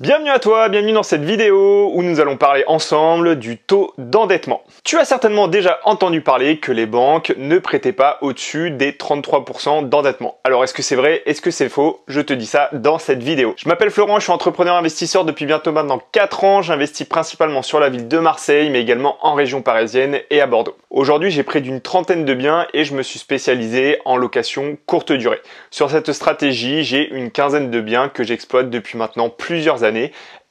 Bienvenue à toi, bienvenue dans cette vidéo où nous allons parler ensemble du taux d'endettement. Tu as certainement déjà entendu parler que les banques ne prêtaient pas au-dessus des 33% d'endettement. Alors est-ce que c'est vrai, est-ce que c'est faux? Je te dis ça dans cette vidéo. Je m'appelle Florent, je suis entrepreneur investisseur depuis bientôt maintenant 4 ans. J'investis principalement sur la ville de Marseille, mais également en région parisienne et à Bordeaux. Aujourd'hui, j'ai près d'une trentaine de biens et je me suis spécialisé en location courte durée. Sur cette stratégie, j'ai une quinzaine de biens que j'exploite depuis maintenant plusieurs années.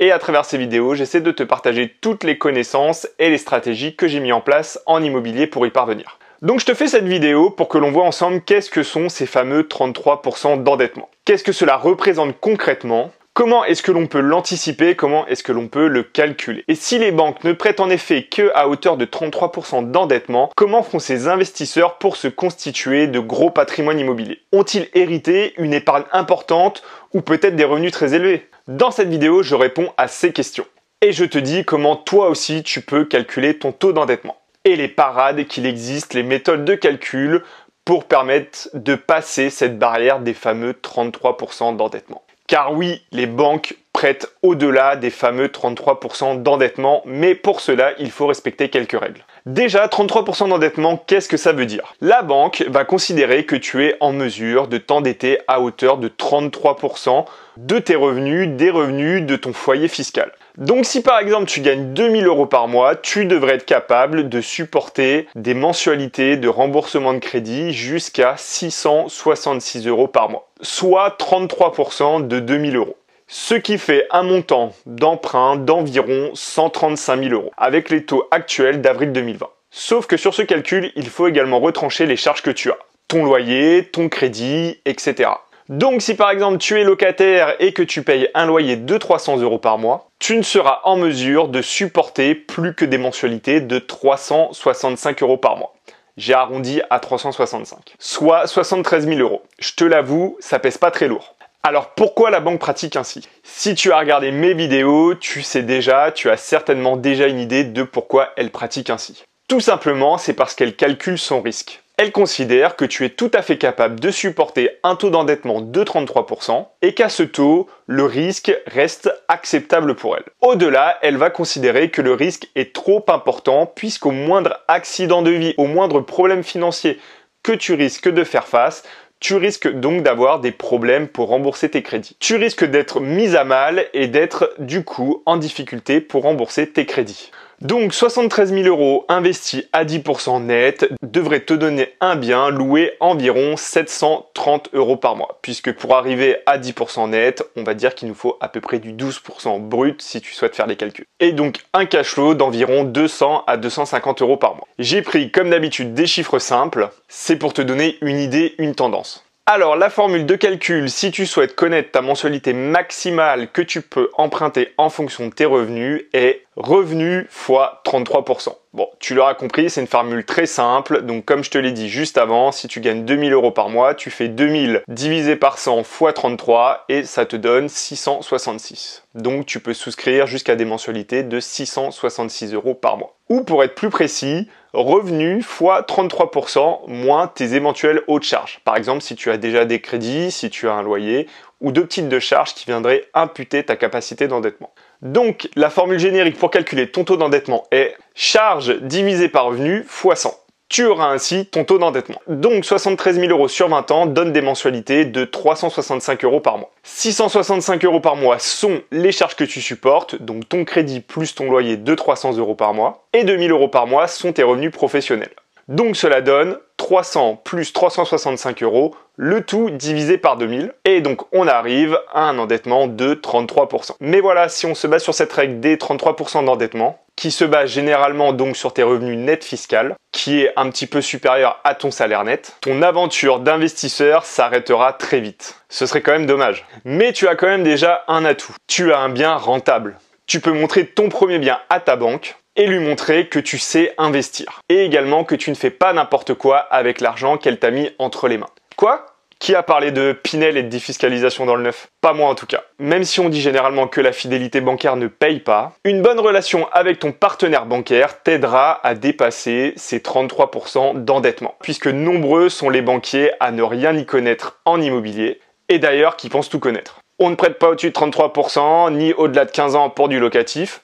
Et à travers ces vidéos, j'essaie de te partager toutes les connaissances et les stratégies que j'ai mis en place en immobilier pour y parvenir. Donc je te fais cette vidéo pour que l'on voit ensemble qu'est-ce que sont ces fameux 33% d'endettement. Qu'est-ce que cela représente concrètement? Comment est-ce que l'on peut l'anticiper? Comment est-ce que l'on peut le calculer? Et si les banques ne prêtent en effet qu'à hauteur de 33% d'endettement, comment font ces investisseurs pour se constituer de gros patrimoines immobiliers? Ont-ils hérité une épargne importante ou peut-être des revenus très élevés? Dans cette vidéo, je réponds à ces questions. Et je te dis comment toi aussi tu peux calculer ton taux d'endettement. Et les parades qu'il existe, les méthodes de calcul pour permettre de passer cette barrière des fameux 33% d'endettement. Car oui, les banques prêtent au-delà des fameux 33% d'endettement, mais pour cela, il faut respecter quelques règles. Déjà, 33% d'endettement, qu'est-ce que ça veut dire? La banque va considérer que tu es en mesure de t'endetter à hauteur de 33% de tes revenus, des revenus de ton foyer fiscal. Donc si par exemple tu gagnes 2000 € par mois, tu devrais être capable de supporter des mensualités de remboursement de crédit jusqu'à 666 € par mois, soit 33% de 2000 €. Ce qui fait un montant d'emprunt d'environ 135 000 € avec les taux actuels d'avril 2020. Sauf que sur ce calcul, il faut également retrancher les charges que tu as. Ton loyer, ton crédit, etc. Donc si par exemple tu es locataire et que tu payes un loyer de 300 € par mois, tu ne seras en mesure de supporter plus que des mensualités de 365 € par mois. J'ai arrondi à 365, soit 73 000 €. Je te l'avoue, ça pèse pas très lourd. Alors pourquoi la banque pratique ainsi? Si tu as regardé mes vidéos, tu as certainement déjà une idée de pourquoi elle pratique ainsi. Tout simplement, c'est parce qu'elle calcule son risque. Elle considère que tu es tout à fait capable de supporter un taux d'endettement de 33% et qu'à ce taux, le risque reste acceptable pour elle. Au-delà, elle va considérer que le risque est trop important puisqu'au moindre accident de vie, au moindre problème financier que tu risques de faire face, tu risques donc d'avoir des problèmes pour rembourser tes crédits. Tu risques d'être mis à mal et d'être du coup en difficulté pour rembourser tes crédits. Donc 73 000 € investis à 10% net devrait te donner un bien loué environ 730 € par mois. Puisque pour arriver à 10% net, on va dire qu'il nous faut à peu près du 12% brut si tu souhaites faire les calculs. Et donc un cash flow d'environ 200 à 250 € par mois. J'ai pris comme d'habitude des chiffres simples, c'est pour te donner une idée, une tendance. Alors la formule de calcul, si tu souhaites connaître ta mensualité maximale que tu peux emprunter en fonction de tes revenus, est revenu fois 33%. Bon, tu l'auras compris, c'est une formule très simple. Donc comme je te l'ai dit juste avant, si tu gagnes 2000 € par mois, tu fais 2000 divisé par 100 fois 33 et ça te donne 666. Donc tu peux souscrire jusqu'à des mensualités de 666 € par mois. Ou pour être plus précis, revenu fois 33% moins tes éventuelles hautes charges. Par exemple, si tu as déjà des crédits, si tu as un loyer ou deux petites de charges qui viendraient imputer ta capacité d'endettement. Donc, la formule générique pour calculer ton taux d'endettement est charge divisé par revenu fois 100. Tu auras ainsi ton taux d'endettement. Donc 73 000 € sur 20 ans donne des mensualités de 365 € par mois. 665 € par mois sont les charges que tu supportes, donc ton crédit plus ton loyer de 300 € par mois, et 2000 € par mois sont tes revenus professionnels. Donc cela donne 300 plus 365 €, le tout divisé par 2000, et donc on arrive à un endettement de 33%. Mais voilà, si on se base sur cette règle des 33% d'endettement, qui se base généralement donc sur tes revenus nets fiscaux, qui est un petit peu supérieur à ton salaire net, ton aventure d'investisseur s'arrêtera très vite. Ce serait quand même dommage. Mais tu as quand même déjà un atout. Tu as un bien rentable. Tu peux montrer ton premier bien à ta banque et lui montrer que tu sais investir. Et également que tu ne fais pas n'importe quoi avec l'argent qu'elle t'a mis entre les mains. Quoi ? Qui a parlé de Pinel et de défiscalisation dans le neuf? Pas moi en tout cas. Même si on dit généralement que la fidélité bancaire ne paye pas, une bonne relation avec ton partenaire bancaire t'aidera à dépasser ces 33% d'endettement. Puisque nombreux sont les banquiers à ne rien y connaître en immobilier, et d'ailleurs qui pensent tout connaître. On ne prête pas au-dessus de 33%, ni au-delà de 15 ans pour du locatif.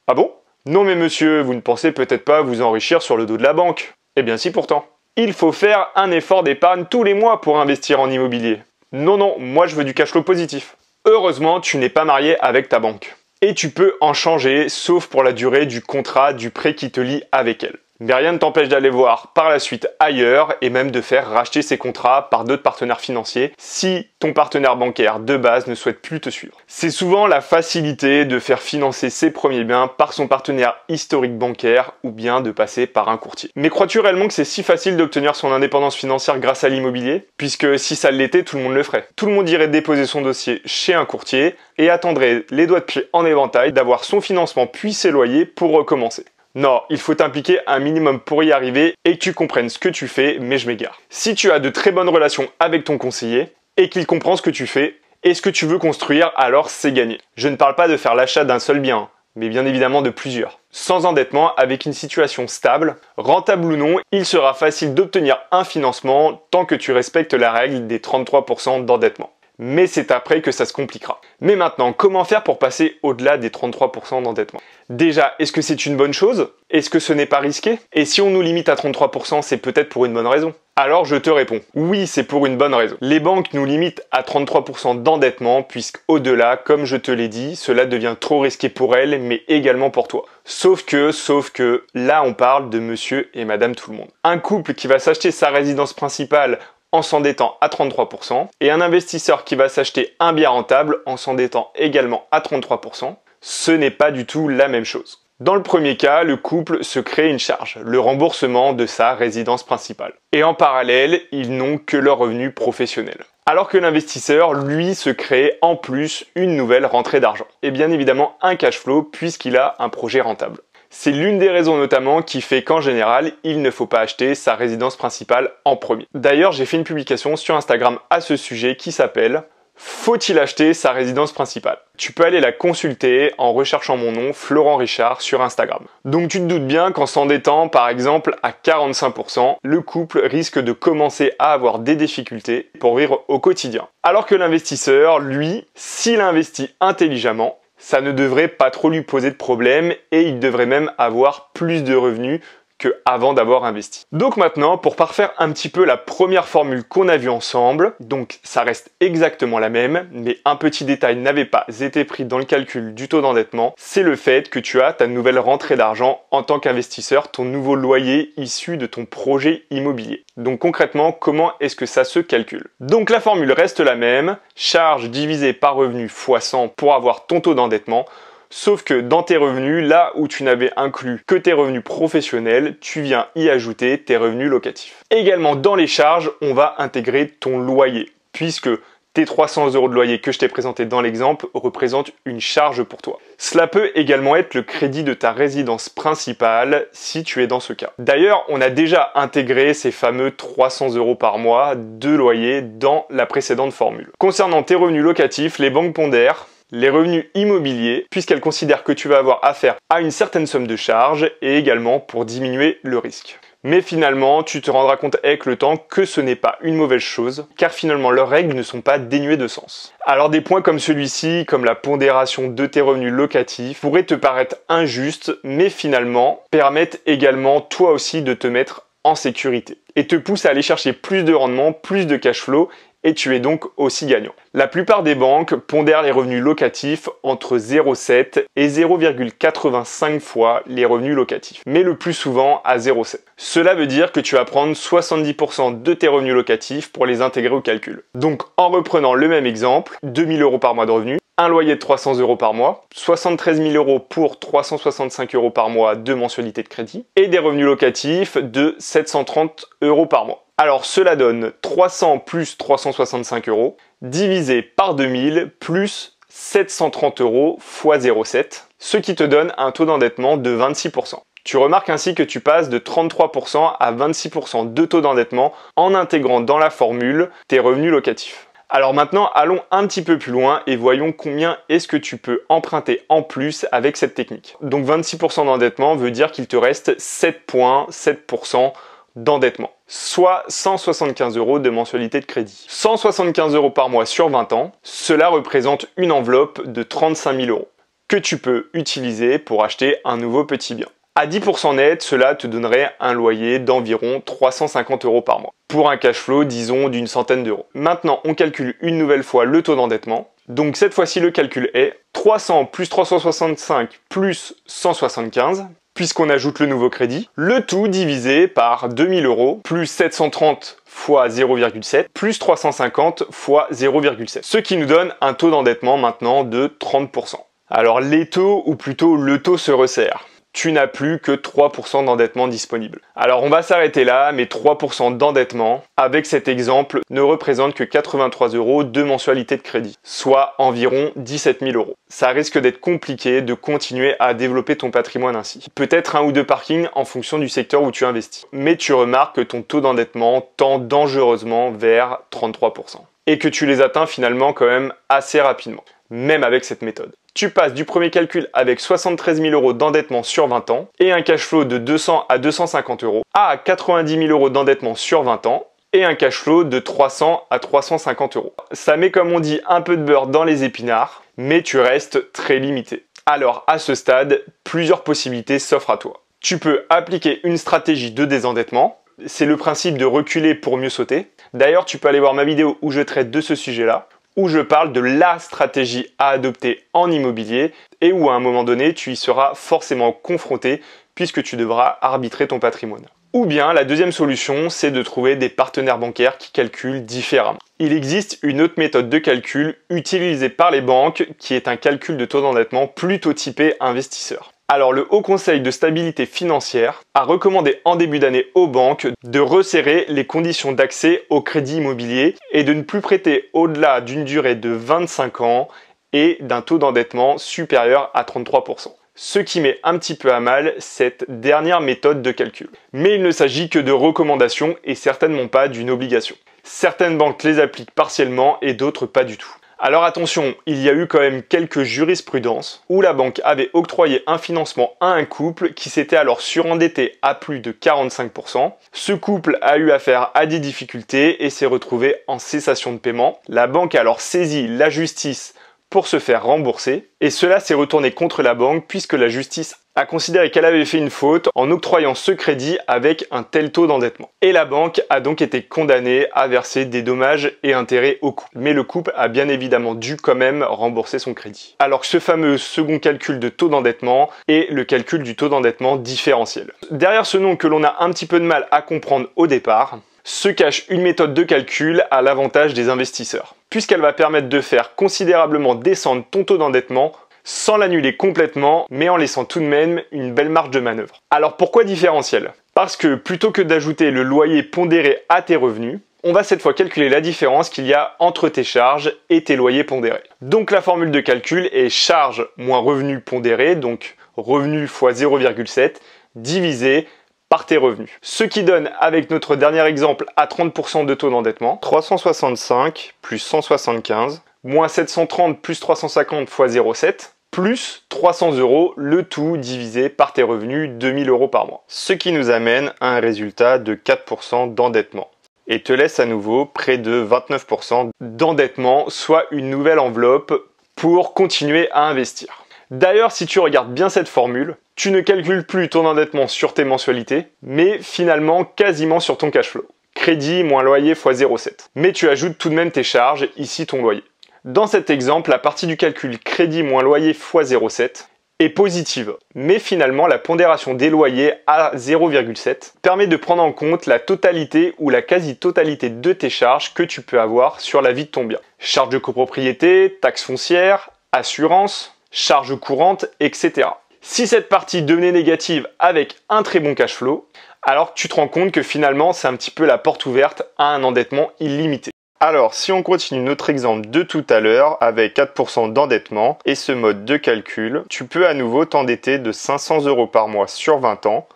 Ah bon? Non mais monsieur, vous ne pensez peut-être pas vous enrichir sur le dos de la banque. Eh bien si pourtant. Il faut faire un effort d'épargne tous les mois pour investir en immobilier. Non, non, moi je veux du cash flow positif. Heureusement, tu n'es pas marié avec ta banque. Et tu peux en changer, sauf pour la durée du contrat du prêt qui te lie avec elle. Mais rien ne t'empêche d'aller voir par la suite ailleurs et même de faire racheter ces contrats par d'autres partenaires financiers si ton partenaire bancaire de base ne souhaite plus te suivre. C'est souvent la facilité de faire financer ses premiers biens par son partenaire historique bancaire ou bien de passer par un courtier. Mais crois-tu réellement que c'est si facile d'obtenir son indépendance financière grâce à l'immobilier? Puisque si ça l'était, tout le monde le ferait. Tout le monde irait déposer son dossier chez un courtier et attendrait les doigts de pied en éventail d'avoir son financement puis ses loyers pour recommencer. Non, il faut t'impliquer un minimum pour y arriver et que tu comprennes ce que tu fais, mais je m'égare. Si tu as de très bonnes relations avec ton conseiller et qu'il comprend ce que tu fais et ce que tu veux construire, alors c'est gagné. Je ne parle pas de faire l'achat d'un seul bien, mais bien évidemment de plusieurs. Sans endettement, avec une situation stable, rentable ou non, il sera facile d'obtenir un financement tant que tu respectes la règle des 33% d'endettement. Mais c'est après que ça se compliquera. Mais maintenant, comment faire pour passer au-delà des 33% d'endettement? Déjà, est-ce que c'est une bonne chose? Est-ce que ce n'est pas risqué? Et si on nous limite à 33%, c'est peut-être pour une bonne raison. Alors je te réponds, oui, c'est pour une bonne raison. Les banques nous limitent à 33% d'endettement puisqu'au-delà, comme je te l'ai dit, cela devient trop risqué pour elles, mais également pour toi. Sauf que, là on parle de monsieur et madame tout le monde. Un couple qui va s'acheter sa résidence principale en s'endettant à 33%, et un investisseur qui va s'acheter un bien rentable en s'endettant également à 33%, ce n'est pas du tout la même chose. Dans le premier cas, le couple se crée une charge, le remboursement de sa résidence principale. Et en parallèle, ils n'ont que leur revenu professionnel. Alors que l'investisseur, lui, se crée en plus une nouvelle rentrée d'argent. Et bien évidemment un cash flow puisqu'il a un projet rentable. C'est l'une des raisons notamment qui fait qu'en général, il ne faut pas acheter sa résidence principale en premier. D'ailleurs, j'ai fait une publication sur Instagram à ce sujet qui s'appelle « Faut-il acheter sa résidence principale ?» Tu peux aller la consulter en recherchant mon nom, Florent Richard, sur Instagram. Donc tu te doutes bien qu'en s'endettant par exemple à 45%, le couple risque de commencer à avoir des difficultés pour vivre au quotidien. Alors que l'investisseur, lui, s'il investit intelligemment, ça ne devrait pas trop lui poser de problème et il devrait même avoir plus de revenus qu'avant d'avoir investi. Donc maintenant, pour parfaire un petit peu la première formule qu'on a vue ensemble, donc ça reste exactement la même, mais un petit détail n'avait pas été pris dans le calcul du taux d'endettement, c'est le fait que tu as ta nouvelle rentrée d'argent en tant qu'investisseur, ton nouveau loyer issu de ton projet immobilier. Donc concrètement, comment est-ce que ça se calcule? Donc la formule reste la même, charge divisée par revenu fois 100 pour avoir ton taux d'endettement. Sauf que dans tes revenus, là où tu n'avais inclus que tes revenus professionnels, tu viens y ajouter tes revenus locatifs. Également dans les charges, on va intégrer ton loyer, puisque tes 300 € de loyer que je t'ai présenté dans l'exemple représentent une charge pour toi. Cela peut également être le crédit de ta résidence principale si tu es dans ce cas. D'ailleurs, on a déjà intégré ces fameux 300 € par mois de loyer dans la précédente formule. Concernant tes revenus locatifs, les banques pondèrent les revenus immobiliers, puisqu'elles considèrent que tu vas avoir affaire à une certaine somme de charges et également pour diminuer le risque. Mais finalement, tu te rendras compte avec le temps que ce n'est pas une mauvaise chose, car finalement leurs règles ne sont pas dénuées de sens. Alors des points comme celui-ci, comme la pondération de tes revenus locatifs, pourraient te paraître injustes, mais finalement permettent également toi aussi de te mettre en sécurité et te poussent à aller chercher plus de rendement, plus de cash flow, et tu es donc aussi gagnant. La plupart des banques pondèrent les revenus locatifs entre 0,7 et 0,85 fois les revenus locatifs, mais le plus souvent à 0,7. Cela veut dire que tu vas prendre 70% de tes revenus locatifs pour les intégrer au calcul. Donc en reprenant le même exemple, 2 000 € par mois de revenus, un loyer de 300 € par mois, 73 000 € pour 365 € par mois de mensualité de crédit, et des revenus locatifs de 730 € par mois. Alors cela donne 300 plus 365 € divisé par 2000 plus 730 € fois 0,7, ce qui te donne un taux d'endettement de 26%. Tu remarques ainsi que tu passes de 33% à 26% de taux d'endettement en intégrant dans la formule tes revenus locatifs. Alors maintenant, allons un petit peu plus loin et voyons combien est-ce que tu peux emprunter en plus avec cette technique. Donc 26% d'endettement veut dire qu'il te reste 7,7% d'endettement. soit 175 € de mensualité de crédit. 175 € par mois sur 20 ans, cela représente une enveloppe de 35 000 € que tu peux utiliser pour acheter un nouveau petit bien. À 10% net, cela te donnerait un loyer d'environ 350 € par mois, pour un cash flow, disons, d'une centaine d'euros. Maintenant, on calcule une nouvelle fois le taux d'endettement. Donc cette fois-ci, le calcul est 300 plus 365 plus 175, puisqu'on ajoute le nouveau crédit, le tout divisé par 2000 € plus 730 fois 0,7 plus 350 fois 0,7, ce qui nous donne un taux d'endettement maintenant de 30%. Alors les taux, ou plutôt le taux se resserre. Tu n'as plus que 3% d'endettement disponible. Alors on va s'arrêter là, mais 3% d'endettement, avec cet exemple, ne représente que 83 € de mensualité de crédit, soit environ 17 000 €. Ça risque d'être compliqué de continuer à développer ton patrimoine ainsi. Peut-être un ou deux parkings en fonction du secteur où tu investis. Mais tu remarques que ton taux d'endettement tend dangereusement vers 33%. Et que tu les atteins finalement quand même assez rapidement, même avec cette méthode. Tu passes du premier calcul avec 73 000 € d'endettement sur 20 ans et un cash flow de 200 à 250 € à 90 000 € d'endettement sur 20 ans et un cash flow de 300 à 350 €. Ça met, comme on dit, un peu de beurre dans les épinards, mais tu restes très limité. Alors à ce stade, plusieurs possibilités s'offrent à toi. Tu peux appliquer une stratégie de désendettement. C'est le principe de reculer pour mieux sauter. D'ailleurs, tu peux aller voir ma vidéo où je traite de ce sujet-là, où je parle de la stratégie à adopter en immobilier et où à un moment donné, tu y seras forcément confronté puisque tu devras arbitrer ton patrimoine. Ou bien, la deuxième solution, c'est de trouver des partenaires bancaires qui calculent différemment. Il existe une autre méthode de calcul utilisée par les banques qui est un calcul de taux d'endettement plutôt typé investisseur. Alors le Haut Conseil de stabilité financière a recommandé en début d'année aux banques de resserrer les conditions d'accès au crédit immobilier et de ne plus prêter au-delà d'une durée de 25 ans et d'un taux d'endettement supérieur à 33%. Ce qui met un petit peu à mal cette dernière méthode de calcul. Mais il ne s'agit que de recommandations et certainement pas d'une obligation. Certaines banques les appliquent partiellement et d'autres pas du tout. Alors attention, il y a eu quand même quelques jurisprudences où la banque avait octroyé un financement à un couple qui s'était alors surendetté à plus de 45%. Ce couple a eu affaire à des difficultés et s'est retrouvé en cessation de paiement. La banque a alors saisi la justice pour se faire rembourser et cela s'est retourné contre la banque puisque la justice a considéré qu'elle avait fait une faute en octroyant ce crédit avec un tel taux d'endettement. Et la banque a donc été condamnée à verser des dommages et intérêts au couple. Mais le couple a bien évidemment dû quand même rembourser son crédit. Alors que ce fameux second calcul de taux d'endettement est le calcul du taux d'endettement différentiel. Derrière ce nom que l'on a un petit peu de mal à comprendre au départ, se cache une méthode de calcul à l'avantage des investisseurs, puisqu'elle va permettre de faire considérablement descendre ton taux d'endettement sans l'annuler complètement, mais en laissant tout de même une belle marge de manœuvre. Alors pourquoi différentiel? Parce que plutôt que d'ajouter le loyer pondéré à tes revenus, on va cette fois calculer la différence qu'il y a entre tes charges et tes loyers pondérés. Donc la formule de calcul est charges moins revenus pondérés, donc revenus fois 0,7 divisé par tes revenus. Ce qui donne, avec notre dernier exemple à 30% de taux d'endettement, 365 plus 175 moins 730 plus 350 fois 0,7 plus 300 €, le tout divisé par tes revenus, 2000 € par mois. Ce qui nous amène à un résultat de 4% d'endettement. Et te laisse à nouveau près de 29% d'endettement, soit une nouvelle enveloppe pour continuer à investir. D'ailleurs, si tu regardes bien cette formule, tu ne calcules plus ton endettement sur tes mensualités, mais finalement quasiment sur ton cash flow. Crédit moins loyer fois 0,7. Mais tu ajoutes tout de même tes charges, ici ton loyer. Dans cet exemple, la partie du calcul crédit moins loyer fois 0,7 est positive, mais finalement la pondération des loyers à 0,7 permet de prendre en compte la totalité ou la quasi-totalité de tes charges que tu peux avoir sur la vie de ton bien. Charges de copropriété, taxes foncières, assurance, charges courantes, etc. Si cette partie devenait négative avec un très bon cash flow, alors tu te rends compte que finalement c'est un petit peu la porte ouverte à un endettement illimité. Alors, si on continue notre exemple de tout à l'heure avec 4% d'endettement et ce mode de calcul, tu peux à nouveau t'endetter de 500 € par mois sur 20 ans.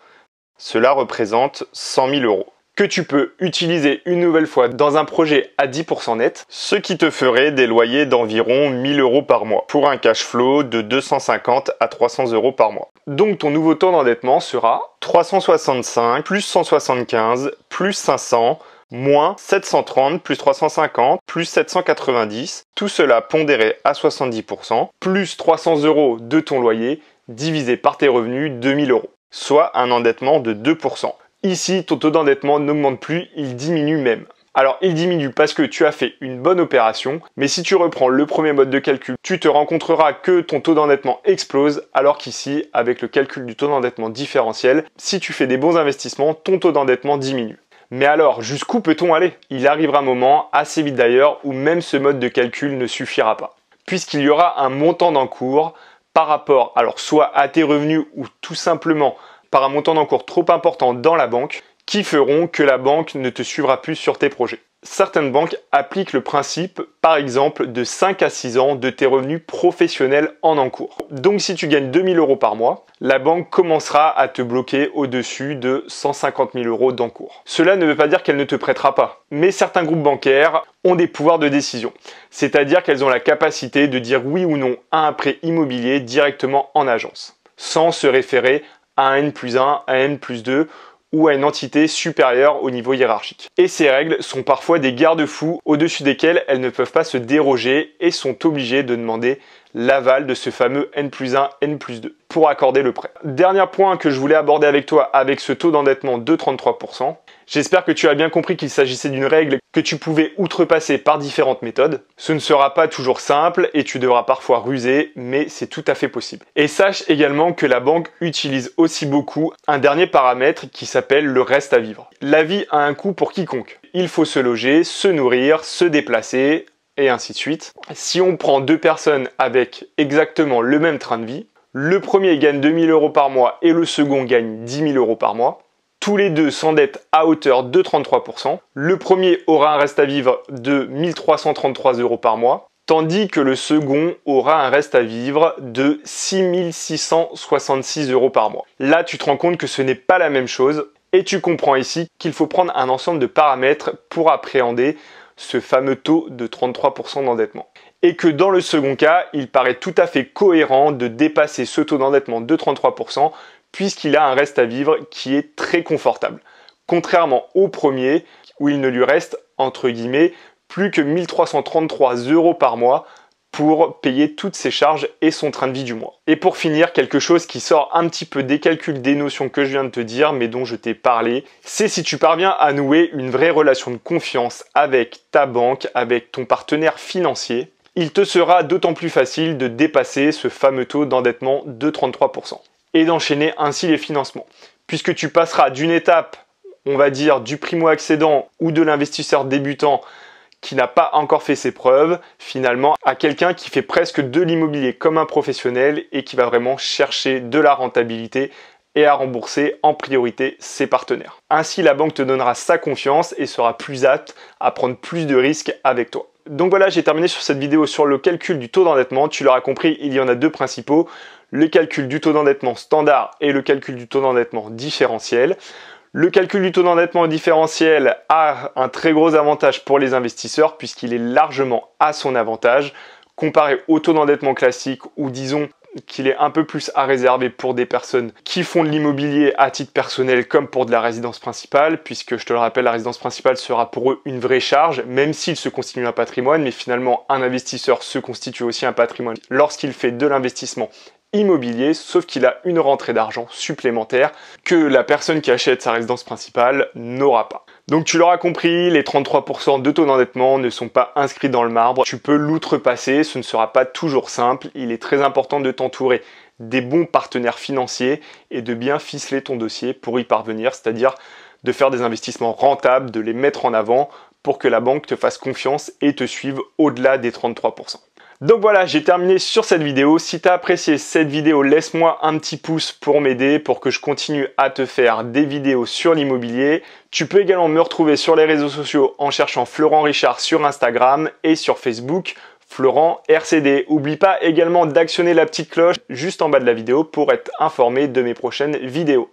Cela représente 100 000 €. que tu peux utiliser une nouvelle fois dans un projet à 10% net, ce qui te ferait des loyers d'environ 1000 € par mois pour un cash flow de 250 à 300 € par mois. Donc ton nouveau taux d'endettement sera 365 plus 175 plus 500 moins 730 plus 350 plus 790, tout cela pondéré à 70%, plus 300 € de ton loyer divisé par tes revenus de 1000 €, soit un endettement de 2%. Ici, ton taux d'endettement n'augmente plus, il diminue même. Alors, il diminue parce que tu as fait une bonne opération, mais si tu reprends le premier mode de calcul, tu te rencontreras que ton taux d'endettement explose, alors qu'ici, avec le calcul du taux d'endettement différentiel, si tu fais des bons investissements, ton taux d'endettement diminue. Mais alors, jusqu'où peut-on aller? Il arrivera un moment, assez vite d'ailleurs, où même ce mode de calcul ne suffira pas. Puisqu'il y aura un montant d'encours par rapport, alors soit à tes revenus ou tout simplement par un montant d'encours trop important dans la banque, qui feront que la banque ne te suivra plus sur tes projets. Certaines banques appliquent le principe, par exemple, de 5 à 6 ans de tes revenus professionnels en encours. Donc si tu gagnes 2000 € par mois, la banque commencera à te bloquer au-dessus de 150 000 € d'encours. Cela ne veut pas dire qu'elle ne te prêtera pas, mais certains groupes bancaires ont des pouvoirs de décision, c'est-à-dire qu'elles ont la capacité de dire oui ou non à un prêt immobilier directement en agence, sans se référer à un N+1, à un N+2 ou à une entité supérieure au niveau hiérarchique. Et ces règles sont parfois des garde-fous au-dessus desquels elles ne peuvent pas se déroger et sont obligées de demander l'aval de ce fameux N+1, N+2 pour accorder le prêt. Dernier point que je voulais aborder avec toi avec ce taux d'endettement de 33%. J'espère que tu as bien compris qu'il s'agissait d'une règle que tu pouvais outrepasser par différentes méthodes. Ce ne sera pas toujours simple et tu devras parfois ruser, mais c'est tout à fait possible. Et sache également que la banque utilise aussi beaucoup un dernier paramètre qui s'appelle le reste à vivre. La vie a un coût pour quiconque. Il faut se loger, se nourrir, se déplacer, et ainsi de suite. Si on prend deux personnes avec exactement le même train de vie, le premier gagne 2000 € par mois et le second gagne 10 000 € par mois. Tous les deux s'endettent à hauteur de 33%. Le premier aura un reste à vivre de 1333 € par mois, tandis que le second aura un reste à vivre de 6666 € par mois. Là, tu te rends compte que ce n'est pas la même chose et tu comprends ici qu'il faut prendre un ensemble de paramètres pour appréhender ce fameux taux de 33% d'endettement. Et que dans le second cas, il paraît tout à fait cohérent de dépasser ce taux d'endettement de 33% puisqu'il a un reste à vivre qui est très confortable. Contrairement au premier, où il ne lui reste, entre guillemets, plus que 1333 € par mois pour payer toutes ses charges et son train de vie du mois. Et pour finir, quelque chose qui sort un petit peu des calculs des notions que je viens de te dire, mais dont je t'ai parlé, c'est si tu parviens à nouer une vraie relation de confiance avec ta banque, avec ton partenaire financier, il te sera d'autant plus facile de dépasser ce fameux taux d'endettement de 33% et d'enchaîner ainsi les financements, puisque tu passeras d'une étape, on va dire, du primo-accédant ou de l'investisseur débutant qui n'a pas encore fait ses preuves, finalement, à quelqu'un qui fait presque de l'immobilier comme un professionnel et qui va vraiment chercher de la rentabilité et à rembourser en priorité ses partenaires. Ainsi, la banque te donnera sa confiance et sera plus apte à prendre plus de risques avec toi. Donc voilà, j'ai terminé sur cette vidéo sur le calcul du taux d'endettement. Tu l'auras compris, il y en a deux principaux, le calcul du taux d'endettement standard et le calcul du taux d'endettement différentiel. Le calcul du taux d'endettement différentiel a un très gros avantage pour les investisseurs puisqu'il est largement à son avantage comparé au taux d'endettement classique où disons qu'il est un peu plus à réserver pour des personnes qui font de l'immobilier à titre personnel comme pour de la résidence principale, puisque je te le rappelle, la résidence principale sera pour eux une vraie charge, même s'il se constitue un patrimoine, mais finalement un investisseur se constitue aussi un patrimoine lorsqu'il fait de l'investissement immobilier, sauf qu'il a une rentrée d'argent supplémentaire que la personne qui achète sa résidence principale n'aura pas. Donc tu l'auras compris, les 33% de taux d'endettement ne sont pas inscrits dans le marbre. Tu peux l'outrepasser, ce ne sera pas toujours simple. Il est très important de t'entourer des bons partenaires financiers et de bien ficeler ton dossier pour y parvenir, c'est-à-dire de faire des investissements rentables, de les mettre en avant pour que la banque te fasse confiance et te suive au-delà des 33%. Donc voilà, j'ai terminé sur cette vidéo. Si tu as apprécié cette vidéo, laisse-moi un petit pouce pour m'aider, pour que je continue à te faire des vidéos sur l'immobilier. Tu peux également me retrouver sur les réseaux sociaux en cherchant Florent Richard sur Instagram et sur Facebook, Florent RCD. N'oublie pas également d'actionner la petite cloche juste en bas de la vidéo pour être informé de mes prochaines vidéos.